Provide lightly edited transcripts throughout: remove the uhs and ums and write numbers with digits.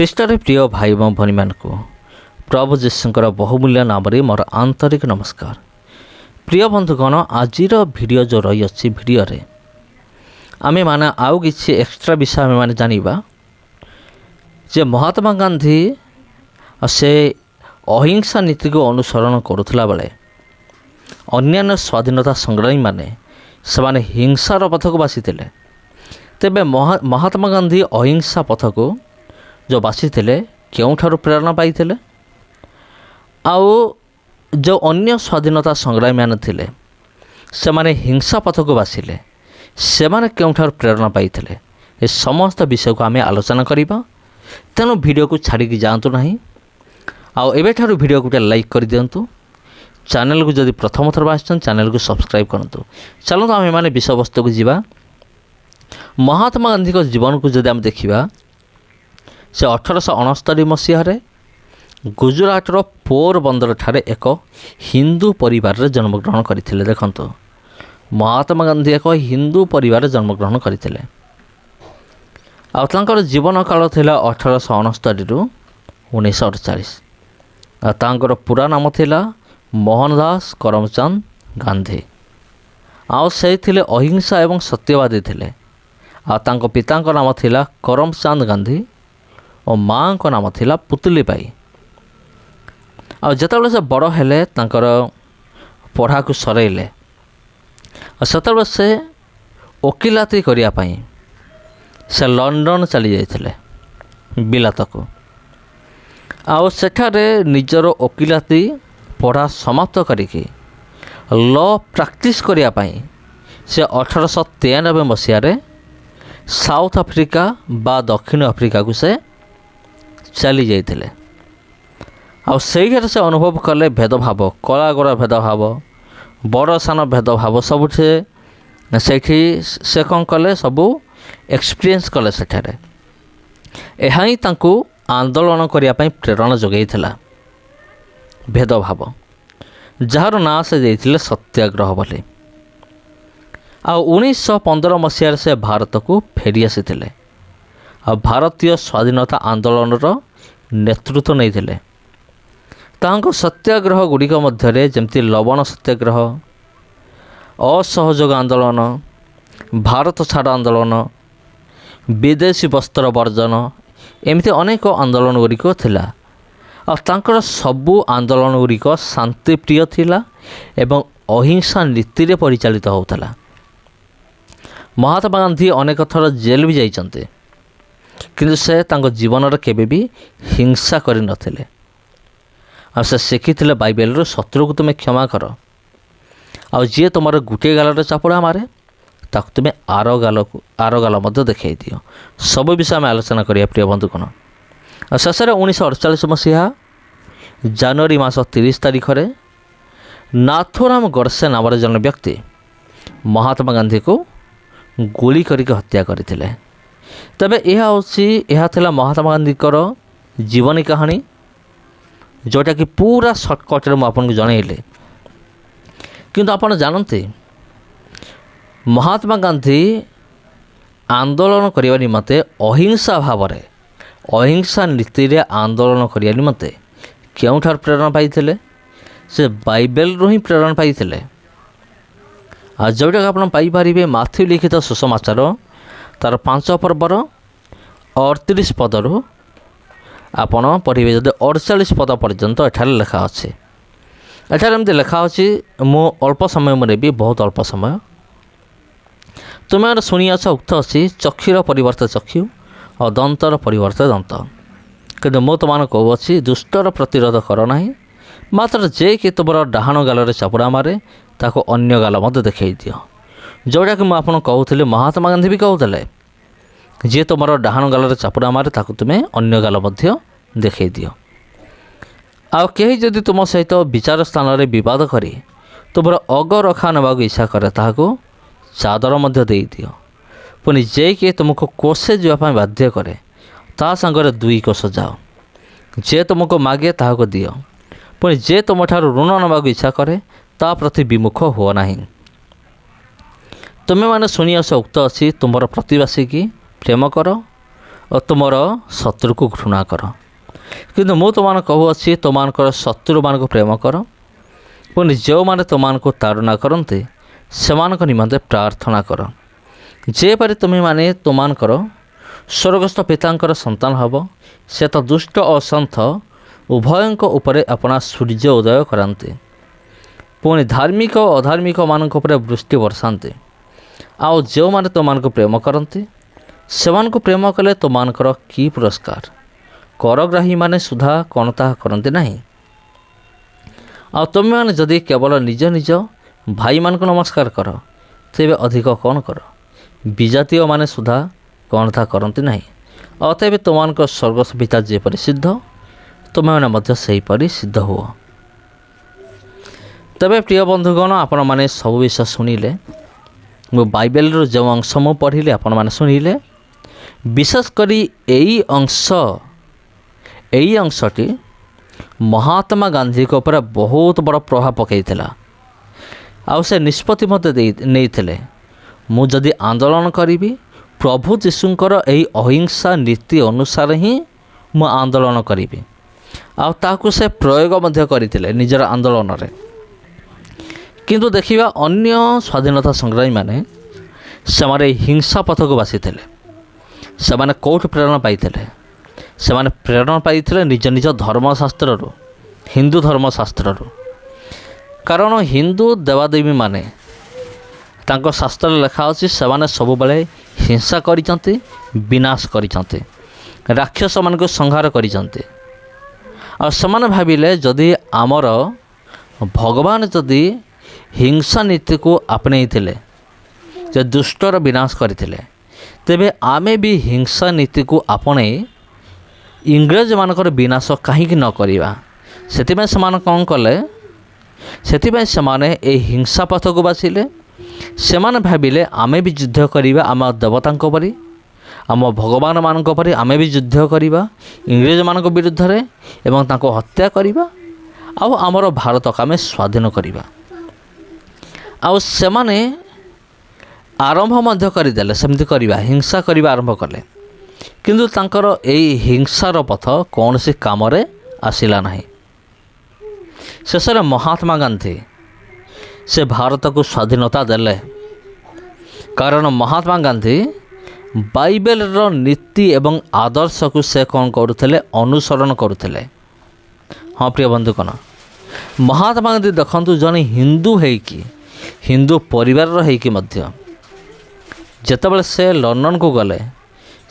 ଖ୍ରୀଷ୍ଟରେ ପ୍ରିୟ ଭାଇ ଏବଂ ଭଉଣୀମାନଙ୍କୁ ପ୍ରଭୁ ଯୀଶୁଙ୍କର ବହୁମୂଲ୍ୟ ନାମରେ ମୋର ଆନ୍ତରିକ ନମସ୍କାର। ପ୍ରିୟ ବନ୍ଧୁଗଣ, ଆଜିର ଭିଡ଼ିଓ ଯେଉଁ ରହିଅଛି, ଭିଡ଼ିଓରେ ଆମେମାନେ ଆଉ କିଛି ଏକ୍ସଟ୍ରା ବିଷୟ ଆମେମାନେ ଜାଣିବା ଯେ ମହାତ୍ମା ଗାନ୍ଧୀ ସେ ଅହିଂସା ନୀତିକୁ ଅନୁସରଣ କରୁଥିଲା ବେଳେ ଅନ୍ୟାନ୍ୟ ସ୍ୱାଧୀନତା ସଂଗ୍ରାମୀମାନେ ସେମାନେ ହିଂସାର ପଥକୁ ବାଛିଥିଲେ। ତେବେ ମହାତ୍ମା ଗାନ୍ଧୀ ଅହିଂସା ପଥକୁ ଯେଉଁ ବାଛିଥିଲେ କେଉଁଠାରୁ ପ୍ରେରଣା ପାଇଥିଲେ, ଆଉ ଯେଉଁ ଅନ୍ୟ ସ୍ୱାଧୀନତା ସଂଗ୍ରାମୀମାନେ ଥିଲେ ସେମାନେ ହିଂସା ପଥକୁ ବାଛିଲେ, ସେମାନେ କେଉଁଠାରୁ ପ୍ରେରଣା ପାଇଥିଲେ, ଏ ସମସ୍ତ ବିଷୟକୁ ଆମେ ଆଲୋଚନା କରିବା। ତେଣୁ ଭିଡ଼ିଓକୁ ଛାଡ଼ିକି ଯାଆନ୍ତୁ ନାହିଁ, ଆଉ ଏବେଠାରୁ ଭିଡ଼ିଓକୁ ଗୋଟେ ଲାଇକ୍ କରିଦିଅନ୍ତୁ। ଚ୍ୟାନେଲକୁ ଯଦି ପ୍ରଥମ ଥର ଆସିଛନ୍ତି ଚ୍ୟାନେଲକୁ ସବସ୍କ୍ରାଇବ୍ କରନ୍ତୁ। ଚାଲନ୍ତୁ ଆମେମାନେ ବିଷୟବସ୍ତୁକୁ ଯିବା। ମହାତ୍ମା ଗାନ୍ଧୀଙ୍କ ଜୀବନକୁ ଯଦି ଆମେ ଦେଖିବା, ସେ 1869 ମସିହାରେ ଗୁଜରାଟର ପୋରବନ୍ଦରଠାରେ ଏକ ହିନ୍ଦୁ ପରିବାରରେ ଜନ୍ମଗ୍ରହଣ କରିଥିଲେ। ଦେଖନ୍ତୁ, ମହାତ୍ମା ଗାନ୍ଧୀ ଏକ ହିନ୍ଦୁ ପରିବାରରେ ଜନ୍ମଗ୍ରହଣ କରିଥିଲେ, ଆଉ ତାଙ୍କର ଜୀବନ କାଳ ଥିଲା 1869ରୁ 1948। ଆଉ ତାଙ୍କର ପୁରା ନାମ ଥିଲା ମୋହନଦାସ କରମଚାନ୍ଦ ଗାନ୍ଧୀ, ଆଉ ସେ ଥିଲେ ଅହିଂସା ଏବଂ ସତ୍ୟବାଦୀ ଥିଲେ। ଆଉ ତାଙ୍କ ପିତାଙ୍କ ନାମ ଥିଲା କରମଚାନ୍ଦ ଗାନ୍ଧୀ ଓ ମାଆଙ୍କ ନାମ ଥିଲା ପୁତଲିବାଇ। ଆଉ ଯେତେବେଳେ ସେ ବଡ଼ ହେଲେ, ତାଙ୍କର ପଢ଼ାକୁ ସରାଇଲେ, ଆଉ ସେତେବେଳେ ସେ ଓକିଲାତି କରିବା ପାଇଁ ସେ ଲଣ୍ଡନ ଚାଲି ଯାଇଥିଲେ, ବିଲାତକୁ। ଆଉ ସେଠାରେ ନିଜର ଓକିଲାତି ପଢ଼ା ସମାପ୍ତ କରିକି ଲ ପ୍ରାକ୍ଟିସ୍ କରିବା ପାଇଁ ସେ 1893 ମସିହାରେ ସାଉଥ ଆଫ୍ରିକା ବା ଦକ୍ଷିଣ ଆଫ୍ରିକାକୁ ସେ ଚାଲି ଯାଇଥିଲେ। ଆଉ ସେଇଠାରେ ସେ ଅନୁଭବ କଲେ ଭେଦଭାବ, କଳା ଗୋରା ଭେଦଭାବ, ବଡ଼ ସାନ ଭେଦଭାବ, ସବୁଠି ସେଇଠି ସେ କ'ଣ କଲେ, ସବୁ ଏକ୍ସପିରିଏନ୍ସ କଲେ ସେଠାରେ। ଏହା ହିଁ ତାଙ୍କୁ ଆନ୍ଦୋଳନ କରିବା ପାଇଁ ପ୍ରେରଣା ଯୋଗାଇଥିଲା। ଭେଦଭାବ, ଯାହାର ନାଁ ସେ ଦେଇଥିଲେ ସତ୍ୟାଗ୍ରହ ବୋଲି। ଆଉ 1915 ମସିହାରେ ସେ ଭାରତକୁ ଫେରି ଆସିଥିଲେ, ଆଉ ଭାରତୀୟ ସ୍ୱାଧୀନତା ଆନ୍ଦୋଳନର ନେତୃତ୍ୱ ନେଇଥିଲେ। ତାଙ୍କ ସତ୍ୟାଗ୍ରହ ଗୁଡ଼ିକ ମଧ୍ୟରେ ଯେମିତି ଲବଣ ସତ୍ୟାଗ୍ରହ, ଅସହଯୋଗ ଆନ୍ଦୋଳନ, ଭାରତ ଛାଡ଼ ଆନ୍ଦୋଳନ, ବିଦେଶୀ ବସ୍ତ୍ର ବର୍ଜନ, ଏମିତି ଅନେକ ଆନ୍ଦୋଳନ ଗୁଡ଼ିକ ଥିଲା। ଆଉ ତାଙ୍କର ସବୁ ଆନ୍ଦୋଳନ ଗୁଡ଼ିକ ଶାନ୍ତିପ୍ରିୟ ଥିଲା ଏବଂ ଅହିଂସା ନୀତିରେ ପରିଚାଳିତ ହେଉଥିଲା। ମହାତ୍ମା ଗାନ୍ଧୀ ଅନେକ ଥର ଜେଲ୍ ବି ଯାଇଛନ୍ତି, କିନ୍ତୁ ସେ ତାଙ୍କ ଜୀବନରେ କେବେ ବି ହିଂସା କରିନଥିଲେ। ଆଉ ସେ ଶିଖିଥିଲେ ବାଇବେଲରୁ ଶତ୍ରୁକୁ ତୁମେ କ୍ଷମା କର, ଆଉ ଯିଏ ତୁମର ଗୋଟିଏ ଗାଲରେ ଚାପୁଡ଼ା ମାରେ ତାକୁ ତୁମେ ଆର ଗାଲ ମଧ୍ୟ ଦେଖାଇ ଦିଅ। ସବୁ ବିଷୟ ଆମେ ଆଲୋଚନା କରିବା ପ୍ରିୟ ବନ୍ଧୁଗଣ। ଆଉ ଶେଷରେ 1948 ମସିହା ଜାନୁଆରୀ ମାସ 30 ତାରିଖରେ ନାଥୁରାମ ଗଡ଼ସେ ନାମରେ ଜଣେ ବ୍ୟକ୍ତି ମହାତ୍ମା ଗାନ୍ଧୀକୁ ଗୁଳି କରିକି ହତ୍ୟା କରିଥିଲେ। ତେବେ ଏହା ଥିଲା ମହାତ୍ମା ଗାନ୍ଧୀଙ୍କର ଜୀବନୀ କାହାଣୀ, ଯେଉଁଟାକି ପୁରା ସର୍ଟକଟ୍ରେ ମୁଁ ଆପଣଙ୍କୁ ଜଣାଇଲି। କିନ୍ତୁ ଆପଣ ଜାଣନ୍ତି, ମହାତ୍ମା ଗାନ୍ଧୀ ଆନ୍ଦୋଳନ କରିବା ନିମନ୍ତେ ଅହିଂସା ଭାବରେ, ଅହିଂସା ନୀତିରେ ଆନ୍ଦୋଳନ କରିବା ନିମନ୍ତେ କେଉଁଠାରୁ ପ୍ରେରଣା ପାଇଥିଲେ? ସେ ବାଇବେଲରୁ ହିଁ ପ୍ରେରଣା ପାଇଥିଲେ। ଆଉ ଯେଉଁଟାକି ଆପଣ ପାଇପାରିବେ ମାଥ୍ୟୁ ଲିଖିତ ସୁସମାଚାର ତା'ର 5 ପର୍ବର 38 ପଦରୁ ଆପଣ ପଢ଼ିବେ ଯଦି 48 ପଦ ପର୍ଯ୍ୟନ୍ତ ଏଠାରେ ଲେଖା ଅଛି। ଏଠାରେ ଏମିତି ଲେଖା ଅଛି, ମୁଁ ଅଳ୍ପ ସମୟ ନେବି, ବହୁତ ଅଳ୍ପ ସମୟ। ତୁମେ ଶୁଣିଆଛ ଉକ୍ତ ଅଛି, ଚକ୍ଷୁର ପରିବର୍ତ୍ତେ ଚକ୍ଷୁ ଆଉ ଦନ୍ତର ପରିବର୍ତ୍ତେ ଦନ୍ତ। କିନ୍ତୁ ମୁଁ ତୁମମାନଙ୍କୁ କହୁଅଛି, ଦୁଷ୍ଟର ପ୍ରତିରୋଧ କର ନାହିଁ, ମାତ୍ର ଯେ କି ତୁମର ଡାହାଣ ଗାଲରେ ଚାପୁଡ଼ା ମାରେ ତାକୁ ଅନ୍ୟ ଗାଲ ମଧ୍ୟ ଦେଖାଇ ଦିଅ। ଯେଉଁଟାକି ମୁଁ ଆପଣଙ୍କୁ କହୁଥିଲି, ମହାତ୍ମା ଗାନ୍ଧୀ ବି କହୁଥିଲେ, ଯିଏ ତୁମର ଡାହାଣ ଗାଲରେ ଚାପୁଡ଼ା ମାରେ ତାକୁ ତୁମେ ଅନ୍ୟ ଗାଲ ମଧ୍ୟ ଦେଖାଇ ଦିଅ। ଆଉ କେହି ଯଦି ତୁମ ସହିତ ବିଚାର ସ୍ଥାନରେ ବିବାଦ କରି ତୁମର ଅଗରଖା ନେବାକୁ ଇଚ୍ଛା କରେ ତାହାକୁ ଚାଦର ମଧ୍ୟ ଦେଇଦିଅ। ପୁଣି ଯେ କିଏ ତୁମକୁ କୋଷେ ଯିବା ପାଇଁ ବାଧ୍ୟ କରେ ତା ସାଙ୍ଗରେ 2 କୋଷ ଯାଅ। ଯେ ତୁମକୁ ମାଗେ ତାହାକୁ ଦିଅ, ପୁଣି ଯେ ତୁମଠାରୁ ଋଣ ନେବାକୁ ଇଚ୍ଛା କରେ ତା ପ୍ରତି ବିମୁଖ ହୁଅ ନାହିଁ। ତୁମେମାନେ ଶୁଣିଆସ ଉକ୍ତ ଅଛି, ତୁମର ପ୍ରତିବାସୀକି ପ୍ରେମ କର ଓ ତୁମର ଶତ୍ରୁକୁ ଘୃଣା କର। କିନ୍ତୁ ମୁଁ ତୁମମାନଙ୍କୁ କହୁଅଛି, ତୁମମାନଙ୍କର ଶତ୍ରୁମାନଙ୍କୁ ପ୍ରେମ କର, ପୁଣି ଯେଉଁମାନେ ତୁମମାନଙ୍କୁ ତାଡ଼ନା କରନ୍ତି ସେମାନଙ୍କ ନିମନ୍ତେ ପ୍ରାର୍ଥନା କର, ଯେପରି ତୁମେମାନେ ତୁମମାନଙ୍କର ସ୍ୱର୍ଗସ୍ଥ ପିତାଙ୍କର ସନ୍ତାନ ହେବ। ସେ ତ ଦୁଷ୍ଟ ଓ ସନ୍ଥ ଉଭୟଙ୍କ ଉପରେ ଆପଣା ସୂର୍ଯ୍ୟ ଉଦୟ କରାନ୍ତି, ପୁଣି ଧାର୍ମିକ ଓ ଅଧାର୍ମିକମାନଙ୍କ ଉପରେ ବୃଷ୍ଟି ବର୍ଷାନ୍ତି। ଆଉ ଯେଉଁମାନେ ତୁମମାନଙ୍କୁ ପ୍ରେମ କରନ୍ତି ସେମାନଙ୍କୁ ପ୍ରେମ କଲେ ତୁମମାନଙ୍କର କି ପୁରସ୍କାର? କରଗ୍ରାହୀମାନେ ସୁଦ୍ଧା କ'ଣ ତାହା କରନ୍ତି ନାହିଁ? ଆଉ ତୁମେମାନେ ଯଦି କେବଳ ନିଜ ନିଜ ଭାଇମାନଙ୍କୁ ନମସ୍କାର କର, ତେବେ ଅଧିକ କ'ଣ କର? ବିଜାତୀୟମାନେ ସୁଦ୍ଧା କ'ଣ ତାହା କରନ୍ତି ନାହିଁ? ଅତଏବ ତୁମମାନଙ୍କ ସ୍ୱର୍ଗସ୍ଥ ପିତା ଯେପରି ସିଦ୍ଧ, ତୁମେମାନେ ମଧ୍ୟ ସେହିପରି ସିଦ୍ଧ ହୁଅ। ତେବେ ପ୍ରିୟ ବନ୍ଧୁଗଣ, ଆପଣମାନେ ସବୁ ବିଷୟ ଶୁଣିଲେ। ମୁଁ ବାଇବେଲର ଯେଉଁ ଅଂଶ ମୁଁ ପଢ଼ିଲି ଆପଣମାନେ ଶୁଣିଲେ। ବିଶେଷ କରି ଏଇ ଅଂଶଟି ମହାତ୍ମା ଗାନ୍ଧୀଙ୍କ ଉପରେ ବହୁତ ବଡ଼ ପ୍ରଭାବ ପକାଇଥିଲା। ଆଉ ସେ ନିଷ୍ପତ୍ତି ମଧ୍ୟ ନେଇଥିଲେ, ମୁଁ ଯଦି ଆନ୍ଦୋଳନ କରିବି, ପ୍ରଭୁ ଯୀଶୁଙ୍କର ଏହି ଅହିଂସା ନୀତି ଅନୁସାରେ ହିଁ ମୁଁ ଆନ୍ଦୋଳନ କରିବି। ଆଉ ତାହାକୁ ସେ ପ୍ରୟୋଗ ମଧ୍ୟ କରିଥିଲେ ନିଜର ଆନ୍ଦୋଳନରେ। କିନ୍ତୁ ଦେଖିବା, ଅନ୍ୟ ସ୍ୱାଧୀନତା ସଂଗ୍ରାମୀମାନେ ସେମାନେ ହିଂସା ପଥକୁ ବାସିଥିଲେ। ସେମାନେ କେଉଁଠୁ ପ୍ରେରଣା ପାଇଥିଲେ? ସେମାନେ ପ୍ରେରଣା ପାଇଥିଲେ ନିଜ ନିଜ ଧର୍ମଶାସ୍ତ୍ରରୁ, ହିନ୍ଦୁ ଧର୍ମଶାସ୍ତ୍ରରୁ। କାରଣ ହିନ୍ଦୁ ଦେବାଦେବୀମାନେ, ତାଙ୍କ ଶାସ୍ତ୍ରରେ ଲେଖା ଅଛି, ସେମାନେ ସବୁବେଳେ ହିଂସା କରିଛନ୍ତି, ବିନାଶ କରିଛନ୍ତି, ରାକ୍ଷସମାନଙ୍କୁ ସଂହାର କରିଛନ୍ତି। ଆଉ ସେମାନେ ଭାବିଲେ, ଯଦି ଆମର ଭଗବାନ ଯଦି ହିଂସା ନୀତିକୁ ଆପଣେଇଥିଲେ, ଯେ ଦୁଷ୍ଟର ବିନାଶ କରିଥିଲେ, ତେବେ ଆମେ ବି ହିଂସା ନୀତିକୁ ଆପଣେଇ ଇଂରେଜମାନଙ୍କର ବିନାଶ କାହିଁକି ନ କରିବା? ସେଥିପାଇଁ ସେମାନେ କ'ଣ କଲେ? ସେଥିପାଇଁ ସେମାନେ ଏହି ହିଂସା ପଥକୁ ବାସିଲେ। ସେମାନେ ଭାବିଲେ, ଆମେ ବି ଯୁଦ୍ଧ କରିବା ଆମ ଦେବତାଙ୍କ ପରି, ଆମ ଭଗବାନମାନଙ୍କ ପରି ଆମେ ବି ଯୁଦ୍ଧ କରିବା ଇଂରେଜମାନଙ୍କ ବିରୁଦ୍ଧରେ ଏବଂ ତାଙ୍କୁ ହତ୍ୟା କରିବା, ଆଉ ଆମର ଭାରତକୁ ଆମେ ସ୍ୱାଧୀନ କରିବା। ଆଉ ସେମାନେ ଆରମ୍ଭ ମଧ୍ୟ କରିଦେଲେ ସେମିତି କରିବା, ହିଂସା କରିବା ଆରମ୍ଭ କଲେ। କିନ୍ତୁ ତାଙ୍କର ଏଇ ହିଂସାର ପଥ କୌଣସି କାମରେ ଆସିଲା ନାହିଁ। ଶେଷରେ ମହାତ୍ମା ଗାନ୍ଧୀ ସେ ଭାରତକୁ ସ୍ୱାଧୀନତା ଦେଲେ। କାରଣ ମହାତ୍ମା ଗାନ୍ଧୀ ବାଇବେଲର ନୀତି ଏବଂ ଆଦର୍ଶକୁ ସେ କ'ଣ କରୁଥିଲେ? ଅନୁସରଣ କରୁଥିଲେ। ହଁ ପ୍ରିୟ ବନ୍ଧୁଗଣ, ମହାତ୍ମା ଗାନ୍ଧୀ ଦେଖନ୍ତୁ, ଜଣେ ହିନ୍ଦୁ ହେଇକି, ହିନ୍ଦୁ ପରିବାରର ହେଇକି ମଧ୍ୟ ଯେତେବେଳେ ସେ ଲଣ୍ଡନକୁ ଗଲେ,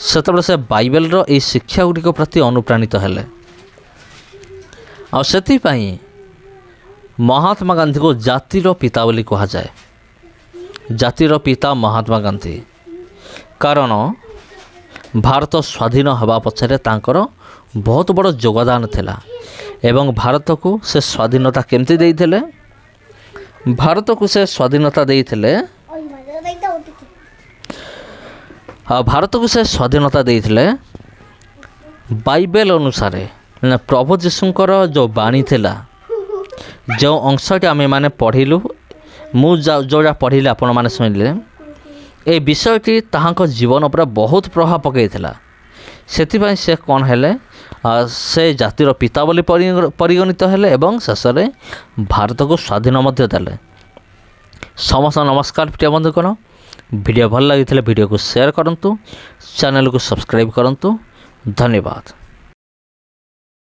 ସେତେବେଳେ ସେ ବାଇବେଲର ଏହି ଶିକ୍ଷା ଗୁଡ଼ିକ ପ୍ରତି ଅନୁପ୍ରାଣିତ ହେଲେ। ଆଉ ସେଥିପାଇଁ ମହାତ୍ମା ଗାନ୍ଧୀକୁ ଜାତିର ପିତା ବୋଲି କୁହାଯାଏ। ଜାତିର ପିତା ମହାତ୍ମା ଗାନ୍ଧୀ। କାରଣ ଭାରତ ସ୍ୱାଧୀନ ହେବା ପଛରେ ତାଙ୍କର ବହୁତ ବଡ଼ ଯୋଗଦାନ ଥିଲା। ଏବଂ ଭାରତକୁ ସେ ସ୍ୱାଧୀନତା କେମିତି ଦେଇଥିଲେ? ଭାରତକୁ ସେ ସ୍ୱାଧୀନତା ଦେଇଥିଲେ, ଭାରତକୁ ସେ ସ୍ୱାଧୀନତା ଦେଇଥିଲେ ବାଇବେଲ ଅନୁସାରେ। ପ୍ରଭୁ ଯୀଶୁଙ୍କର ଯେଉଁ ବାଣୀ ଥିଲା, ଯେଉଁ ଅଂଶଟି ଆମେମାନେ ପଢ଼ିଲୁ, ମୁଁ ଯେଉଁଟା ପଢ଼ିଲି ଆପଣମାନେ ଶୁଣିଲେ, ଏ ବିଷୟଟି ତାହାଙ୍କ ଜୀବନ ଉପରେ ବହୁତ ପ୍ରଭାବ ପକାଇଥିଲା। ସେଥିପାଇଁ ସେ କ'ଣ ହେଲେ? ସେ ଜାତିର ପିତା ବୋଲି ପରିଗଣିତ ହେଲେ ଏବଂ ଶେଷରେ ଭାରତକୁ ସ୍ୱାଧୀନ ମଧ୍ୟ ଦେଲେ। ସମସ୍ତ ନମସ୍କାର ପ୍ରିୟ ବନ୍ଧୁଗଣ। ଭିଡ଼ିଓ ଭଲ ଲାଗିଥିଲେ ଭିଡ଼ିଓକୁ ସେୟାର କରନ୍ତୁ, ଚ୍ୟାନେଲକୁ ସବସ୍କ୍ରାଇବ୍ କରନ୍ତୁ। ଧନ୍ୟବାଦ।